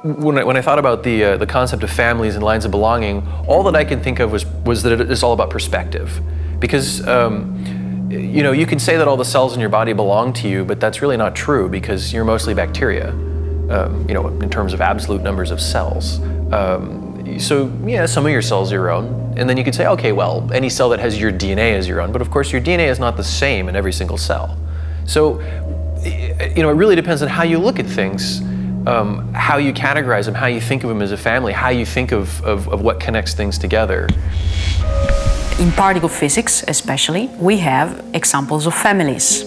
when I thought about the concept of families and lines of belonging, all that I could think of was that it's all about perspective. Because you know, you can say that all the cells in your body belong to you, but that's really not true because you're mostly bacteria, you know, in terms of absolute numbers of cells. So yeah, some of your cells are your own, and then you could say, okay, well, any cell that has your DNA is your own, but of course your DNA is not the same in every single cell. So, you know, it really depends on how you look at things, how you categorize them, how you think of them as a family, how you think of what connects things together. In particle physics, especially, we have examples of families.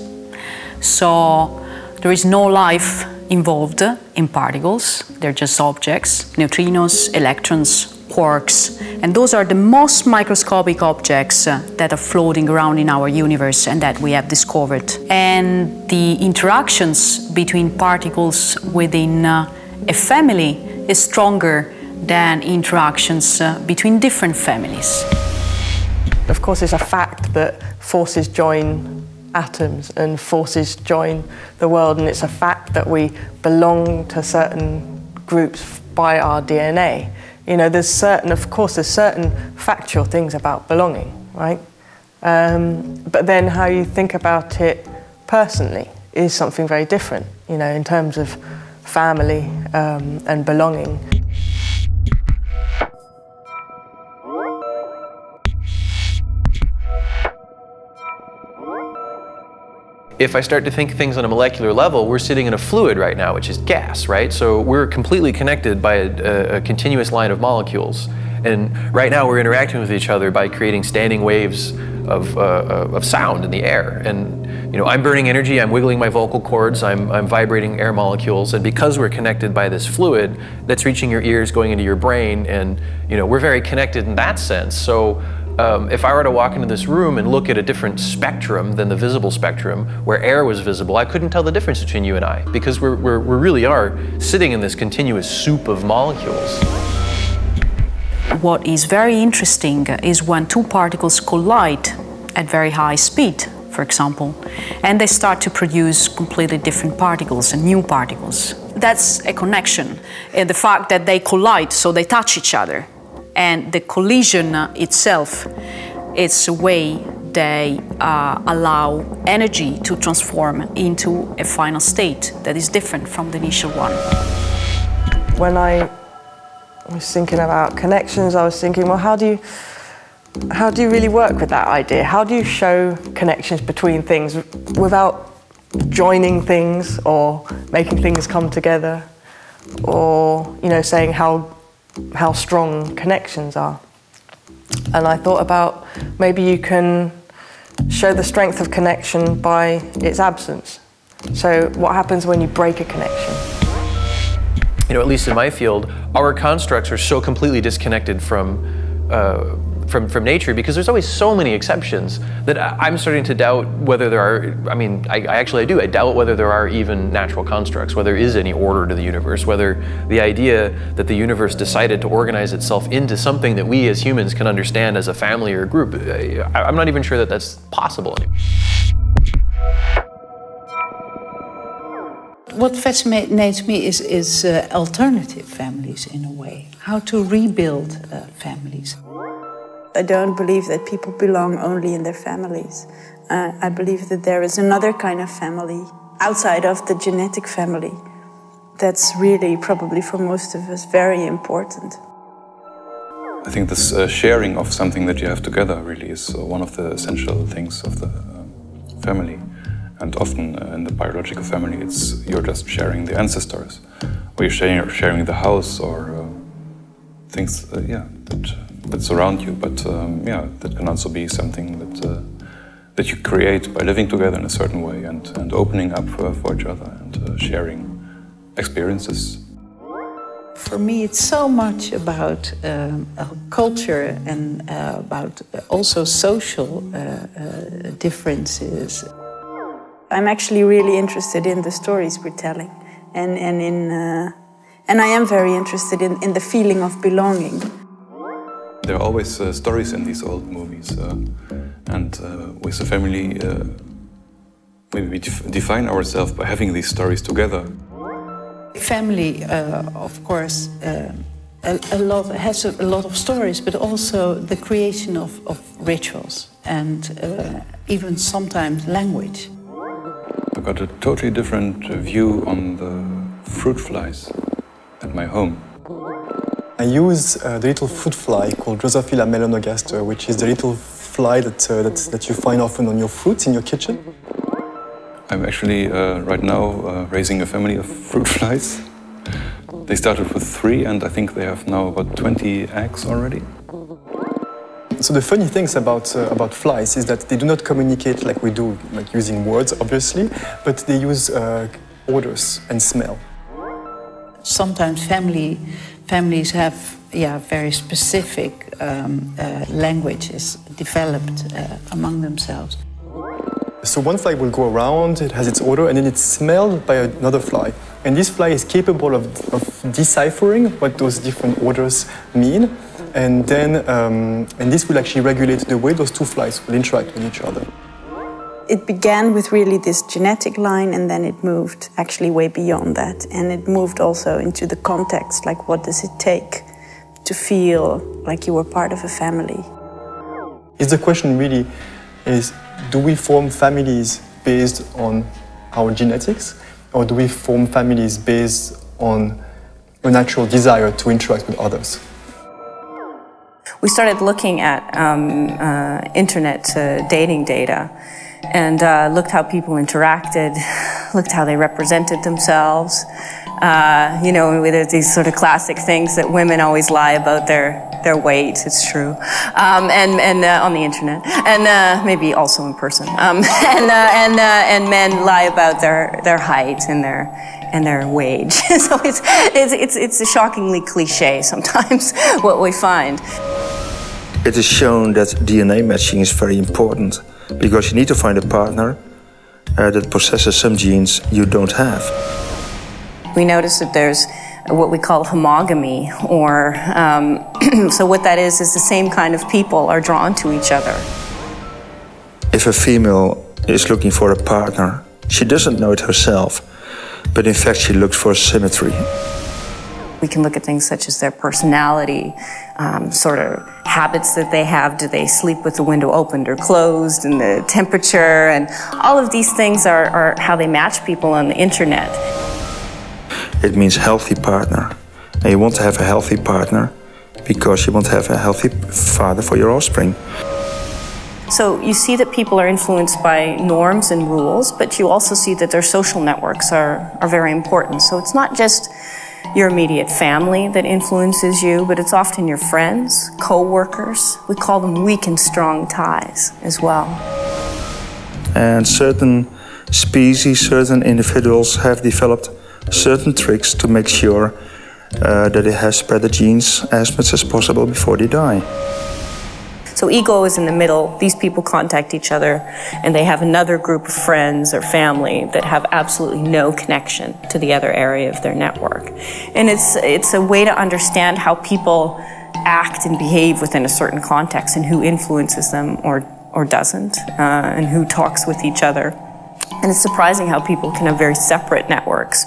So there is no life involved in particles. They're just objects, neutrinos, electrons, quarks. And those are the most microscopic objects that are floating around in our universe and that we have discovered. And the interactions between particles within a family is stronger than interactions between different families. Of course, it's a fact that forces join atoms and forces join the world, and it's a fact that we belong to certain groups by our DNA. You know, there's certain factual things about belonging, right? But then how you think about it personally is something very different, you know, in terms of family and belonging. If I start to think things on a molecular level, we're sitting in a fluid right now, which is gas, right? So we're completely connected by a continuous line of molecules. And right now we're interacting with each other by creating standing waves of sound in the air. And you know, I'm burning energy, I'm wiggling my vocal cords, I'm vibrating air molecules, and because we're connected by this fluid that's reaching your ears, going into your brain, and you know, we're very connected in that sense. So if I were to walk into this room and look at a different spectrum than the visible spectrum, where air was visible, I couldn't tell the difference between you and I, because we really are sitting in this continuous soup of molecules. What is very interesting is when two particles collide at very high speed, for example, and they start to produce completely different particles and new particles. That's a connection, and the fact that they collide, so they touch each other. And the collision itself, it's a way they allow energy to transform into a final state that is different from the initial one. When I was thinking about connections, I was thinking, well, how do you really work with that idea? How do you show connections between things without joining things or making things come together, or you know, saying how strong connections are? And I thought about maybe you can show the strength of connection by its absence. So what happens when you break a connection? You know, at least in my field, our constructs are so completely disconnected from nature, because there's always so many exceptions that I'm starting to doubt whether there are, I mean, I doubt whether there are even natural constructs, whether there is any order to the universe, whether the idea that the universe decided to organize itself into something that we as humans can understand as a family or a group, I'm not even sure that that's possible anymore. What fascinates me is alternative families in a way, how to rebuild families. I don't believe that people belong only in their families. I believe that there is another kind of family outside of the genetic family that's really, probably for most of us, very important. I think this sharing of something that you have together really is one of the essential things of the family. And often in the biological family, you're just sharing the ancestors, or you're sharing the house, or things that surround you. But that can also be something that you create by living together in a certain way and opening up for each other and sharing experiences. For me, it's so much about culture and about also social differences. I'm actually really interested in the stories we're telling, and I am very interested in the feeling of belonging. There are always stories in these old movies, and with the family, maybe we define ourselves by having these stories together. Family, of course, has a lot of stories, but also the creation of rituals and even sometimes language. I got a totally different view on the fruit flies at my home. I use the little fruit fly called Drosophila melanogaster, which is the little fly that you find often on your fruits in your kitchen. I'm actually right now raising a family of fruit flies. They started with 3 and I think they have now about 20 eggs already. So the funny things about flies is that they do not communicate like we do, like using words, obviously, but they use odors and smell. Sometimes families have very specific languages developed among themselves. So one fly will go around, it has its odor, and then it's smelled by another fly. And this fly is capable of deciphering what those different odors mean, and then and this will actually regulate the way those two flies will interact with each other. It began with really this genetic line, and then it moved actually way beyond that. And it moved also into the context, like what does it take to feel like you were part of a family? Is the question really do we form families based on our genetics, or do we form families based on a natural desire to interact with others? We started looking at internet dating data and looked how people interacted, looked how they represented themselves. You know, with these sort of classic things that women always lie about their weight, it's true, and on the internet, and maybe also in person, and men lie about their height and their wage. So it's a shockingly cliche sometimes what we find. It is shown that DNA matching is very important because you need to find a partner that possesses some genes you don't have. We notice that there's what we call homogamy, or so what that is the same kind of people are drawn to each other. If a female is looking for a partner, she doesn't know it herself, but in fact she looks for symmetry. We can look at things such as their personality, sort of habits that they have. Do they sleep with the window opened or closed, and the temperature, and all of these things are how they match people on the internet. It means healthy partner. And you want to have a healthy partner because you want to have a healthy father for your offspring. So you see that people are influenced by norms and rules, but you also see that their social networks are very important. So it's not just your immediate family that influences you, but it's often your friends, co-workers. We call them weak and strong ties as well. And certain species, certain individuals have developed certain tricks to make sure that they have spread the genes as much as possible before they die. So ego is in the middle. These people contact each other, and they have another group of friends or family that have absolutely no connection to the other area of their network. And it's a way to understand how people act and behave within a certain context, and who influences them or doesn't, and who talks with each other. And it's surprising how people can have very separate networks.